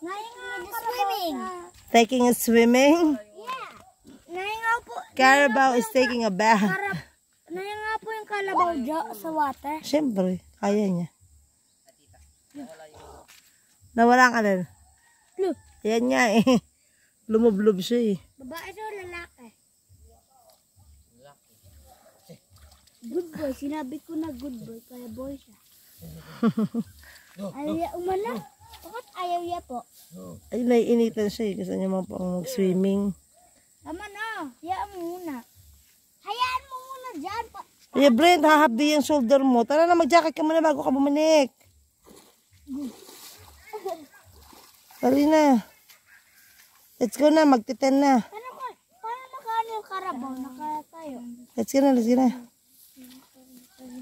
Swimming. Taking a swimming? Yeah. Nahingaw po. Carabao is taking a bath. Nahingaw po yung kalabaw dyan sa water. Siyempre, kaya niya. Nawala ka rin. Yan nga eh. Lumublob siya eh. Babae daw, lalaki. Good boy. Sinabi ko na good boy. Kaya boy siya. Ayaw niya umala. Bakit ayaw niya po? Ay, naiinitan siya eh. Gusto niya mga pang mag-swimming. Tama na. Hayaan mo muna. Hayaan mo muna dyan. Hey Brent, hahapdi yung shoulder mo. Tara na, mag-jacket ka muna bago ka bumanik. Tari na. Let's go na, magti-10 na. Paano nakaano yung karabaw? Nakatayo. Let's go na, let's go na.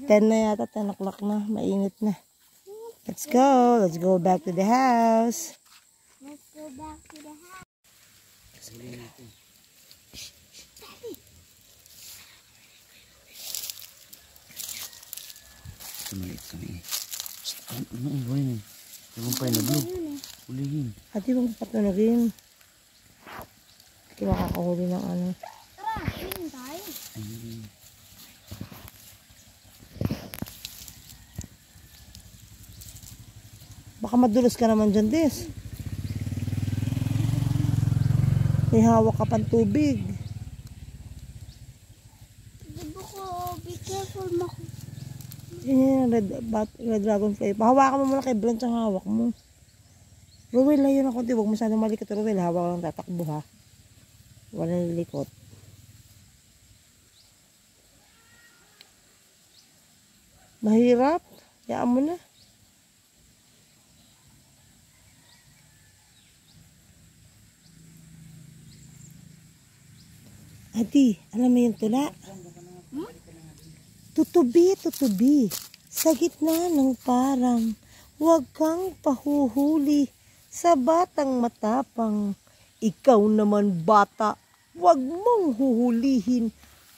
10 na yata, 10 o'clock na. Mainit na. Let's go back to the house. Let's go back to the house. Maliit kami. Ano ang buhay na? Tagumpay na blue. Ulihin. Ate, huwag patunogin. Hindi makakahuli ng ano. Tara, tingin tayo. Baka madulas ka naman dyan, Des. May hawak ka pang tubig. Diba ko, be careful mo. Yan, red dragonfly. Pahawakan mo muna kay Brent ang hawak mo. Ruel, layo na konti. Huwag masyadong malikot, Ruel. Hawak lang tatakbo, ha. Wala nilikot. Mahirap. Yaan mo na. Adi, alam mo yung tula? Tutubi, sa gitna ng parang, huwag kang pahuhuli sa batang matapang. Ikaw naman bata, huwag mong huhulihin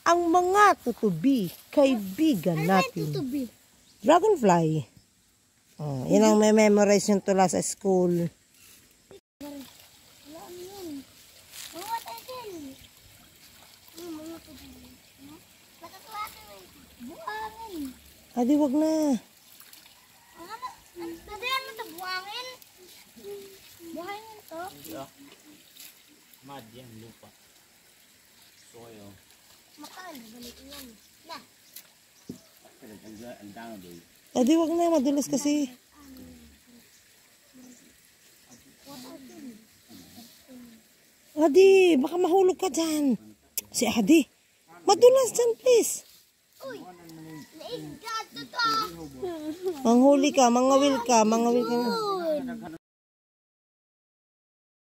ang mga tutubi, kaibigan natin. Tutubi. Dragonfly. Oh, yan ang may memorize yung tula sa school. Adi, wag na. Nadayan mo ito, buhangin. Buhangin ito. Mad yan, lupa. Soil. Makal, balik yan. Na. Ang dami doon. Adi, wag na. Madulas kasi. Adi, baka mahulog ka dyan. Si Adi. Madulas dyan, please. Uy, naigad ito. Manghuli ka, mangawil ka na.